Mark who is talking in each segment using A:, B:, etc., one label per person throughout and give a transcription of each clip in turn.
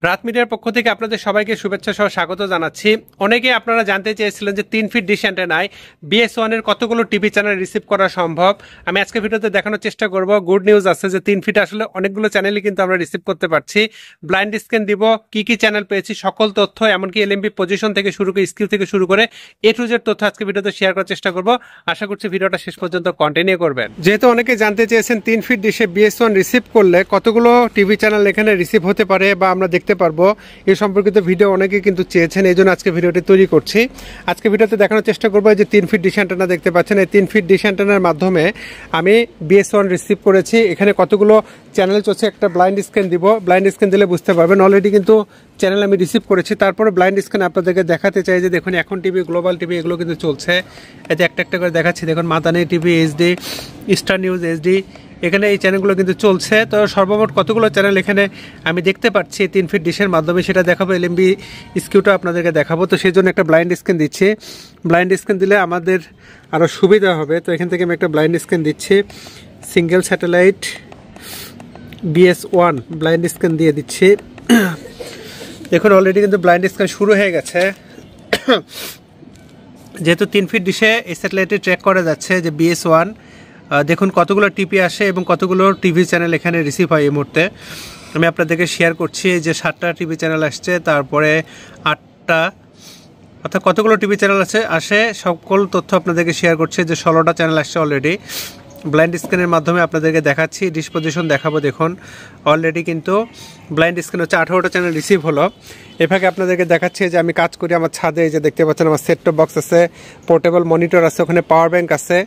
A: রাত মিডিয়ার পক্ষ থেকে আপনাদের সবাইকে শুভেচ্ছা সহ স্বাগত জানাচ্ছি। অনেকে আপনারা জানতে চেয়েছিলেন যে 3 ফিট ডিশ অ্যান্টেনায় BS1 এর কতগুলো টিভি চ্যানেল রিসিভ করা সম্ভব। আমি আজকে ভিডিওতে দেখানোর চেষ্টা করব। গুড নিউজ আছে যে 3 ফিট আসলে অনেকগুলো চ্যানেলই কিন্তু আমরা রিসিভ করতে পারছি। ব্লাইন্ড স্ক্যান দিব, কি কি চ্যানেল পেয়েছি সকল তথ্য, এমনকি LMB পজিশন থেকে শুরু করে স্কিল থেকে শুরু করে A to Z তথ্য আজকে ভিডিওতে শেয়ার করার চেষ্টা করব। আশা করছি ভিডিওটা শেষ পর্যন্ত কন্টিনিউ করবেন। যেহেতু অনেকে জানতে চেয়েছেন 3 ফিট ডিশে BS1 রিসিভ করলে কতগুলো টিভি চ্যানেল এখানে রিসিভ হতে পারে বা আমরা দেখতে পারবো, এই সম্পর্কিত ভিডিও অনেকে কিন্তু চেয়েছেন, এই জন্য আজকে ভিডিওটি তৈরি করছি। আজকে ভিডিওতে দেখানোর চেষ্টা করবো যে 3 ফিট ডিশ অ্যান্টেনা দেখতে পাচ্ছেন, এই 3 ফিট ডিশ অ্যান্টেনার মাধ্যমে আমি BS1 রিসিভ করেছি। এখানে কতগুলো চ্যানেল চলছে একটা ব্লাইন্ড স্ক্যান দিব, ব্লাইন্ড স্ক্যান দিলে বুঝতে পারবেন। অলরেডি কিন্তু চ্যানেল আমি রিসিভ করেছি, তারপরে ব্লাইন্ড স্ক্যান আপনাদেরকে দেখাতে চাই যে দেখুন এখন টিভি, গ্লোবাল টিভি এগুলো কিন্তু চলছে। এতে একটা একটা করে দেখাচ্ছি, দেখুন Madani TV HD, star news HD, এখানে এই চ্যানেলগুলো কিন্তু চলছে। তো সর্বমোট কতগুলো চ্যানেল এখানে আমি দেখতে পাচ্ছি 3 ফিট ডিশের মাধ্যমে সেটা দেখাবো, LMB স্কিউটা আপনাদেরকে দেখাবো। তো সেই জন্য একটা ব্লাইন্ড স্ক্যান দিচ্ছি। ব্লাইন্ড স্ক্যান দিলে আমাদের আরও সুবিধা হবে। তো এখান থেকে আমি একটা ব্লাইন্ড স্ক্যান দিচ্ছি, single satellite BS1 blind scan দিয়ে দিচ্ছি। দেখুন অলরেডি কিন্তু ব্লাইন্ড স্ক্যান শুরু হয়ে গেছে। যেহেতু 3 ফিট ডিশে এই স্যাটেলাইটে ট্র্যাক করা যাচ্ছে যে BS1, দেখুন কতগুলো টিপি আসে এবং কতগুলো টিভি চ্যানেল এখানে রিসিভ হয়। এই মুহূর্তে আমি আপনাদেরকে শেয়ার করছি যে 7টা টিভি চ্যানেল আসছে, তারপরে 8টা, অর্থাৎ কতগুলো টিভি চ্যানেল আসে সকল তথ্য আপনাদেরকে শেয়ার করছে যে 16টা চ্যানেল আসছে অলরেডি। ব্লাইন্ড স্ক্যানের মাধ্যমে আপনাদেরকে দেখাচ্ছি, ডিসপোজিশন দেখাবো। দেখুন অলরেডি কিন্তু ব্লাইন্ড স্ক্যান হচ্ছে 18টা চ্যানেল রিসিভ হলো। এভাবে আপনাদেরকে দেখাচ্ছি যে আমি কাজ করি আমার ছাদে, এই যে দেখতে পাচ্ছেন আমার সেট টপ বক্স আছে, পোর্টেবল মনিটর আছে, ওখানে পাওয়ার ব্যাংক আছে।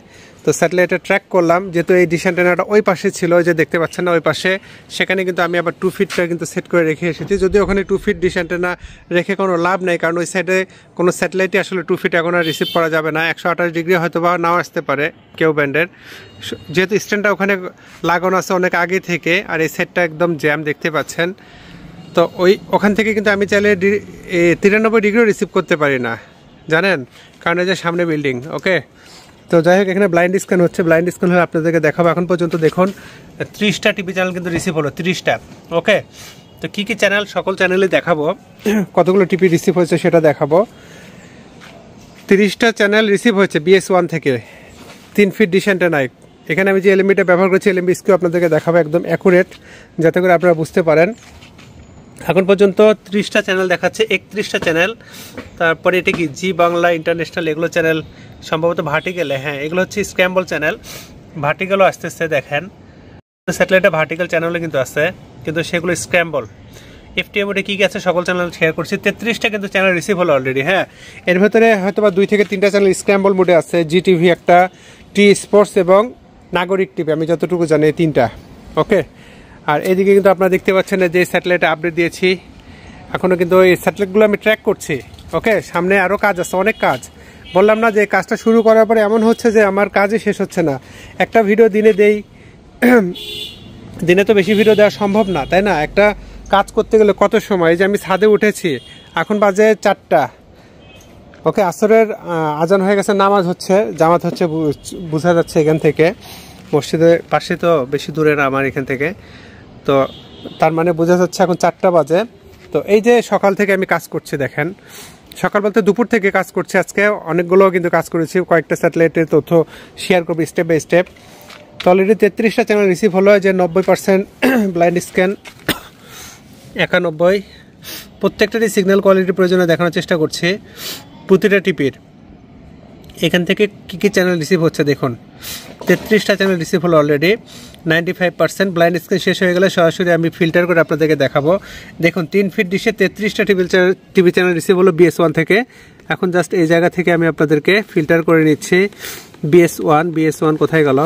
A: তো স্যাটেলাইটে ট্র্যাক করলাম, যেহেতু এই ডিশ অ্যান্টেনাটা ওই পাশে ছিল, ওই যে দেখতে পাচ্ছেন না ওই পাশে, সেখানে কিন্তু আমি আবার 2 ফিটটা কিন্তু সেট করে রেখে এসেছি। যদিও ওখানে 2 ফিট ডিশ অ্যান্টেনা রেখে কোনো লাভ নেই, কারণ ওই সাইডে কোনো স্যাটেলাইটই আসলে 2 ফিট এখন আর রিসিভ করা যাবে না। 128 ডিগ্রি হয়তো বা নাও আসতে পারে কেউ ব্যান্ডের, যেহেতু স্ট্যান্ডটা ওখানে লাগানো আছে অনেক আগে থেকে, আর এই সেটটা একদম জ্যাম দেখতে পাচ্ছেন। তো ওখান থেকে কিন্তু আমি চাইলে 93 ডিগ্রিও রিসিভ করতে পারি না, জানেন, কারণ এই যে সামনে বিল্ডিং। ওকে, তো যাই হোক এখানে ব্লাইন্ড স্ক্যান হচ্ছে, ব্লাইন্ড স্ক্যান হলে আপনাদেরকে দেখাবো। এখন পর্যন্ত দেখুন 30টা টিভি চ্যানেল কিন্তু রিসিভ হলো, 30টা। ওকে, তো কী কী চ্যানেল, সকল চ্যানেলে দেখাবো, কতগুলো টিভি রিসিভ হয়েছে সেটা দেখাবো। 30টা চ্যানেল রিসিভ হয়েছে BS1 থেকে 3 ফিট ডিশ অ্যান্টেনায়। এখানে আমি যে LMBটা ব্যবহার করছি, LMB স্কিউ আপনাদেরকে দেখাবো একদম অ্যাকুরেট, যাতে করে আপনারা বুঝতে পারেন। এখন পর্যন্ত 30টা চ্যানেল দেখাচ্ছে, 31টা চ্যানেল। তারপরে এটা কি জি বাংলা ইন্টারন্যাশনাল, এগুলো চ্যানেল সম্ভবত ভার্টিক্যালে, হ্যাঁ এগুলো হচ্ছে স্ক্র্যাম্বল চ্যানেল। ভার্টিক্যালও আসতেছে, দেখেন স্যাটেলাইটে ভার্টিক্যাল চ্যানেলও কিন্তু আছে, কিন্তু সেগুলো স্ক্র্যাম্বল। FTM ওটা কী আছে সকল চ্যানেল শেয়ার করছি। 33টা কিন্তু চ্যানেল রিসিভ হলো অলরেডি। হ্যাঁ, এর ভেতরে হয়তো বা 2 থেকে 3টা চ্যানেল স্ক্র্যাম্বল মোডে আছে, GTV একটা, টি স্পোর্টস এবং নাগরিক টিভি, আমি যতটুকু জানি 3টা। ওকে, আর এদিকে কিন্তু আপনারা দেখতে পাচ্ছেন যে স্যাটেলাইটে আপডেট দিয়েছি, এখনও কিন্তু এই স্যাটেলাইটগুলো আমি ট্র্যাক করছি। ওকে, সামনে আরও কাজ আছে, অনেক কাজ। বললাম না যে কাজটা শুরু করার পরে এমন হচ্ছে যে আমার কাজই শেষ হচ্ছে না। একটা ভিডিও দিনে দেই, দিনে তো বেশি ভিডিও দেওয়া সম্ভব না, তাই না? একটা কাজ করতে গেলে কত সময়। যে আমি ছাদে উঠেছি, এখন বাজে 4টা। ওকে, আসরের আজান হয়ে গেছে, নামাজ হচ্ছে, জামাত হচ্ছে, বোঝা যাচ্ছে এখান থেকে। মসজিদের পাশে তো বেশি দূরে না আমার এখান থেকে, তো তার মানে বোঝা যাচ্ছে এখন 4টা বাজে। তো এই যে সকাল থেকে আমি কাজ করছি, দেখেন সকাল বলতে দুপুর থেকে কাজ করছি। আজকে অনেকগুলো কিন্তু কাজ করেছি, কয়েকটা স্যাটেলাইটের তথ্য শেয়ার করবো স্টেপ বাই স্টেপ। তো অলরেডি 33টা চ্যানেল রিসিভ হলো, যে 90% ব্লাইন্ড স্ক্যান, 91। প্রত্যেকটারই সিগন্যাল কোয়ালিটির প্রয়োজনে দেখানোর চেষ্টা করছি প্রতিটা টিপির। এখান থেকে কী কী চ্যানেল রিসিভ হচ্ছে দেখুন, 33টা চ্যানেল রিসিভ হলো অলরেডি, 95%। ব্লাইন্ড স্ক্যান শেষ হয়ে গেলে সরাসরি আমি ফিল্টার করে আপনাদেরকে দেখাবো। দেখুন 3 ফিট ডিশে 33টা টিভি চ্যানেল রিসিভ হলো BS1 থেকে। এখন জাস্ট এই জায়গা থেকে আমি আপনাদেরকে ফিল্টার করে নিচ্ছি। BS1 কোথায় গেল?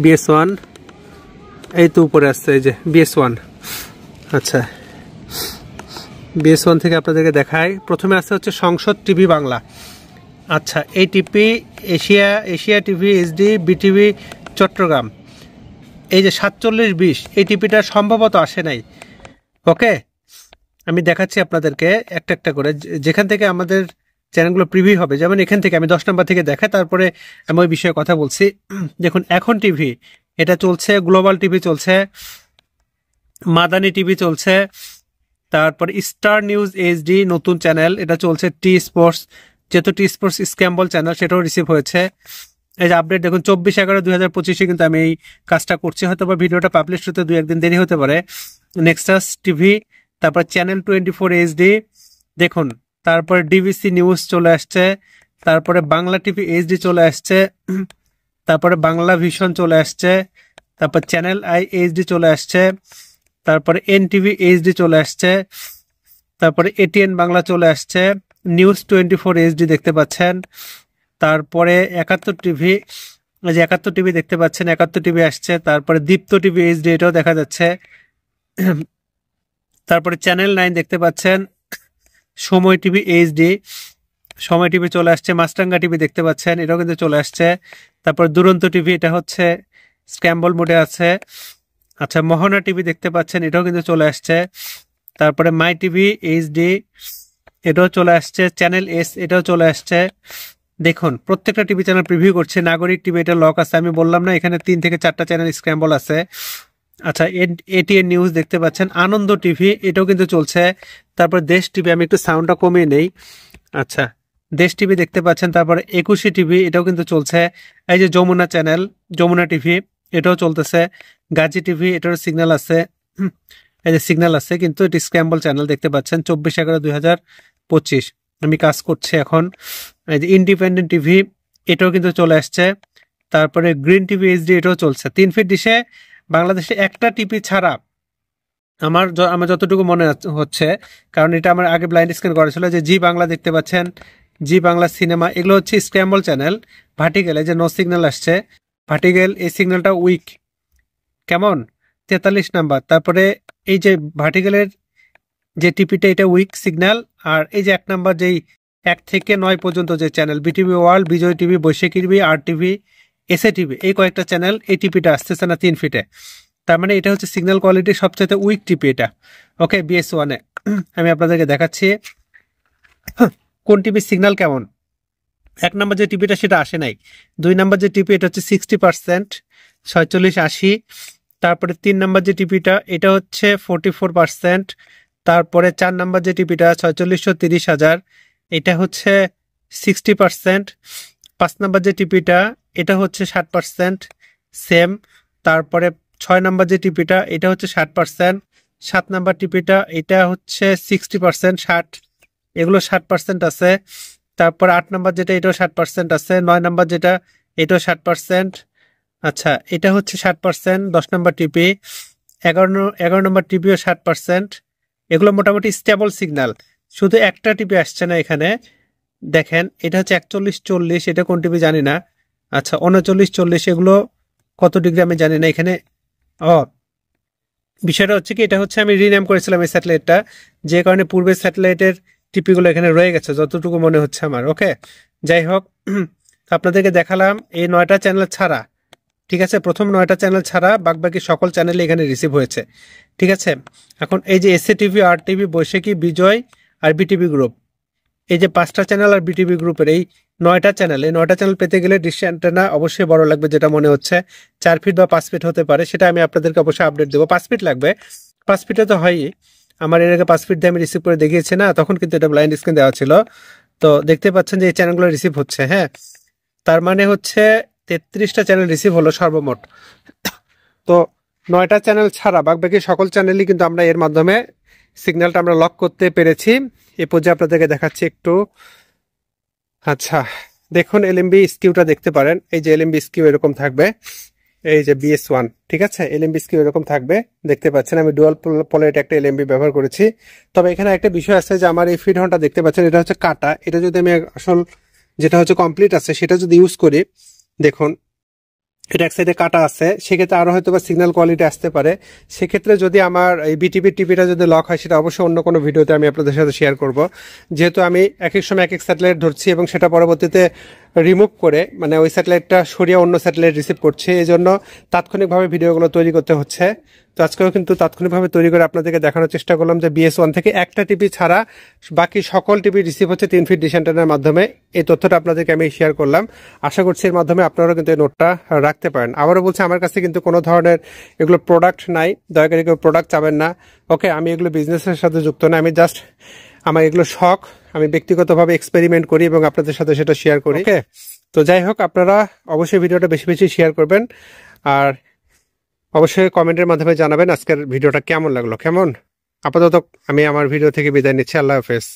A: BS1 এই তো উপরে আসছে, এই যে BS1। আচ্ছা, BS1 থেকে আপনাদেরকে দেখাই। প্রথমে আসছে হচ্ছে সংসদ টিভি বাংলা। আচ্ছা, এই TV Asia TV HD, BTV Chattogram, এই যে 4720, এই টিভিটা সম্ভবত আসে নাই। ওকে, আমি দেখাচ্ছি আপনাদেরকে একটা একটা করে, যেখান থেকে আমাদের চ্যানেলগুলো প্রিভিউ হবে। যেমন এখান থেকে আমি 10 নম্বর থেকে দেখাই, তারপরে আমি ওই বিষয়ে কথা বলছি। দেখুন এখন টিভি এটা চলছে, গ্লোবাল টিভি চলছে, মাদানী টিভি চলছে, তারপর স্টার নিউজ এইচডি নতুন চ্যানেল, এটা চলছে। টি স্পোর্টস, যেহেতু টি স্পোর্টস স্ক্যাম্বল চ্যানেল, সেটাও রিসিভ হয়েছে। এই যে আপডেট দেখুন 24/11/2025 কিন্তু আমি এই কাজটা করছি, হয়তো বা ভিডিওটা পাবলিশ হতে 2-1 দিন দেরি হতে পারে। নেক্সাস টিভি, তারপর চ্যানেল 24 এইচডি দেখুন, তারপরে ডিবিসি নিউজ চলে আসছে, তারপরে বাংলা টিভি এইচডি চলে আসছে, তারপরে বাংলা ভিশন চলে আসছে, তারপর চ্যানেল আই এইচডি চলে আসছে, তারপরে এনটিভি এইচডি চলে আসছে, তারপরে এটিএন বাংলা চলে আসছে, নিউজ 24 এইচডি দেখতে পাচ্ছেন, তারপরে 71 টিভি, এই যে 71 টিভি দেখতে পাচ্ছেন, 71 টিভি আসছে, তারপরে দীপ্ত টিভি এইচডি এটাও দেখা যাচ্ছে, তারপরে চ্যানেল 9 দেখতে পাচ্ছেন, সময় টিভি এইচডি, সময় টিভি চলে আসছে, মাছরাঙ্গা টিভি দেখতে পাচ্ছেন, এটাও কিন্তু চলে আসছে, তারপর দুরন্ত টিভি, এটা হচ্ছে স্ক্র্যাম্বল মোডে আছে। আচ্ছা, মোহনা টিভি দেখতে পাচ্ছেন, এটাও কিন্তু চলে আসছে, তারপরে মাই টিভি এইচডি এটাও চলে আসছে, চ্যানেল এস এটাও চলে আসছে। দেখুন প্রত্যেকটা টিভি চ্যানেল প্রিভিউ করছে। নাগরিক টিভি এটা লক আছে, আমি বললাম না এখানে 3 থেকে 4টা চ্যানেল স্ক্র্যাম্বল আছে। আচ্ছা, এটিএন নিউজ দেখতে পাচ্ছেন, আনন্দ টিভি এটাও কিন্তু চলছে, তারপর দেশ টিভি, আমি একটু সাউন্ডটা কমিয়ে নেই। আচ্ছা, দেশ টিভি দেখতে পাচ্ছেন, তারপরে 21 টিভি এটাও কিন্তু চলছে। এই যে যমুনা চ্যানেল, যমুনা টিভি এটাও চলতেছে, গাজী টিভি এটারও সিগন্যাল আছে, এই যে সিগন্যাল আছে, কিন্তু এটি স্ক্র্যাম্বল চ্যানেল দেখতে পাচ্ছেন। 24/11/2025 আমি কাজ করছি এখন। এই যে ইন্ডিপেন্ডেন্ট টিভি এটাও কিন্তু চলে আসছে, তারপরে গ্রিন টিভি এইচডি এটাও চলছে। 3 ফিট ডিশে বাংলাদেশে একটা টিভি ছাড়া আমার আমার যতটুকু মনে হচ্ছে, কারণ এটা আমার আগে ব্লাইন্ড স্ক্যান করা ছিল, যে জি বাংলা দেখতে পাচ্ছেন, জি বাংলা সিনেমা, এগুলো হচ্ছে স্ক্র্যাম্বল চ্যানেল। ভার্টিক্যাল, এই যে নো সিগন্যাল আসছে, ভার্টিক্যাল এই সিগন্যালটা উইক, কেমন 43 নাম্বার। তারপরে এই যে ভার্টিক্যালের যে টিপিটা এটা উইক সিগন্যাল, আর এই যে 1 নাম্বার যেই 1 থেকে 9 পর্যন্ত যে চ্যানেল, বিটিভি ওয়ার্ল্ড, বিজয় টিভি, বৈশাখী টিভি, আর টিভি, এসএ টিভি, এই কয়েকটা চ্যানেল এই টিপিটা আসতেছে না 3 ফিটে। তার মানে এটা হচ্ছে সিগন্যাল কোয়ালিটি সবচেয়ে উইক টিপি এটা। ওকে, BS1-এ আমি আপনাদেরকে দেখাচ্ছি কোন টিভির সিগন্যাল কেমন। 1 নাম্বার যে টিপিটা সেটা আসে নাই, 2 নাম্বার যে টিপি এটা হচ্ছে 60%, 4680। তারপরে 3 নাম্বার যে টিপিটা এটা হচ্ছে 44%, তারপরে 4 নাম্বার যে টিপিটা 4630,000, এটা হচ্ছে 60%। 5 নাম্বার যে টিপিটা এটা হচ্ছে 60% সেম। তারপরে 6 নাম্বার যে টিপিটা এটা হচ্ছে 60%। 7 নাম্বার টিপিটা এটা হচ্ছে 60%, 60, এগুলো 60% আছে। তারপর 8 নাম্বার যেটা এটাও 60% আছে। 9 নাম্বার যেটা এটাও 60%। আচ্ছা, এটা হচ্ছে 60%। 10 নাম্বার টিপি, 11 নাম্বার টিপিও 60%। এগুলো মোটামুটি স্টেবল সিগন্যাল, শুধু একটা টিপি আসছে না এখানে। দেখেন এটা হচ্ছে 4140, এটা কোন টিপি জানি না। আচ্ছা, 3940, এগুলো কত ডিগ্রি আমি জানি না এখানে। বিষয়টা হচ্ছে কি, এটা হচ্ছে আমি রিনেম করেছিলাম এই স্যাটেলাইটটা, যে কারণে পূর্বের স্যাটেলাইটের টিপিগুলো এখানে রয়ে গেছে যতটুকু মনে হচ্ছে আমার। ওকে, যাই হোক, আপনাদেরকে দেখালাম এই 9টা চ্যানেল ছাড়া, ঠিক আছে, প্রথম 9টা চ্যানেল ছাড়া বাকি সকল চ্যানেলে এখানে রিসিভ হয়েছে, ঠিক আছে। এখন এই যে এসএ টিভি, আর টিভি, বৈশাখী, বিজয় আর বিটিভি গ্রুপ, এই যে 5টা চ্যানেল আর বিটিভি গ্রুপের এই 9টা চ্যানেল, এই 9টা চ্যানেল পেতে গেলে ডিশ অ্যান্টেনা অবশ্যই বড় লাগবে, যেটা মনে হচ্ছে 4 ফিট বা 5 ফিট হতে পারে, সেটা আমি আপনাদেরকে অবশ্যই আপডেট দেবো। 5 ফিট লাগবে, 5 ফিটে তো হয়ই, আমার এর আগে 5 ফিট দিয়ে আমি রিসিভ করে দেখিয়েছি না, তখন কিন্তু এটা ব্লাইন্ড স্ক্রিন দেওয়া ছিল। তো দেখতে পাচ্ছেন যে এই চ্যানেলগুলো রিসিভ হচ্ছে, হ্যাঁ, তার মানে হচ্ছে 33টা চ্যানেল রিসিভ হলো সর্বমোট। তো 9টা চ্যানেল ছাড়া বাকি সকল চ্যানেলই কিন্তু আমরা এর মাধ্যমে সিগন্যালটা আমরা লক করতে পেরেছি। এ পর্যায়ে আপনাদেরকে দেখাচ্ছি একটু। আচ্ছা, দেখুন এলএমবি স্কিউটা দেখতে পারেন, এই যে এলএমবি স্কিউ এরকম থাকবে, এই যে BS1, ঠিক আছে, এলএমবি স্কিউ এরকম থাকবে, দেখতে পাচ্ছেন আমি ডুয়াল পোলারিট একটা এলএমবি ব্যবহার করেছি। তবে এখানে একটা বিষয় আছে যে আমার এই ফিড হর্নটা দেখতে পাচ্ছেন, এটা হচ্ছে কাটা, এটা যদি আমি আসল যেটা হচ্ছে কমপ্লিট আছে সেটা যদি ইউজ করি, দেখুন এটা এক সাইডে কাটা আছে, সেক্ষেত্রে আরো হয়তো বা সিগন্যাল কোয়ালিটি আসতে পারে। সেক্ষেত্রে যদি আমার এই বিটিভি টিভিটা যদি লক হয়, সেটা অবশ্যই অন্য কোনো ভিডিওতে আমি আপনাদের সাথে শেয়ার করব, যেহেতু আমি এক এক সময় এক এক স্যাটেলাইট ধরছি এবং সেটা পরবর্তীতে রিমুভ করে মানে ওই স্যাটেলাইটটা সরিয়ে অন্য স্যাটেলাইট রিসিভ করছে, এই জন্য তাৎক্ষণিকভাবে ভিডিওগুলো তৈরি করতে হচ্ছে। তো আজকেও কিন্তু তাৎক্ষণিকভাবে তৈরি করে আপনাদেরকে দেখানোর চেষ্টা করলাম যে BS1 থেকে একটা টিভি ছাড়া বাকি সকল টিভি রিসিভ হচ্ছে 3 ফিট ডিশ অ্যান্টেনার মাধ্যমে। এই তথ্যটা আপনাদেরকে আমি শেয়ার করলাম। আশা করছি এর মাধ্যমে আপনারাও কিন্তু এই নোটটা রাখতে পারেন। আবারও বলছি, আমার কাছে কিন্তু কোনো ধরনের এগুলো প্রোডাক্ট নাই, দয়া করে কেউ প্রোডাক্ট চাবেন না। ওকে, আমি এগুলো বিজনেসের সাথে যুক্ত না, আমি জাস্ট আমার এগুলো শখ, আমি ব্যক্তিগতভাবে এক্সপেরিমেন্ট করি এবং আপনাদের সাথে সেটা শেয়ার করি। ওকে, তো যাই হোক, আপনারা অবশ্যই ভিডিওটা বেশি বেশি শেয়ার করবেন আর অবশ্যই কমেন্টের মাধ্যমে জানাবেন আজকের ভিডিওটা কেমন লাগলো। কেমন, আপাতত আমি আমার ভিডিও থেকে বিদায় নিচ্ছি। আল্লাহ হাফেজ।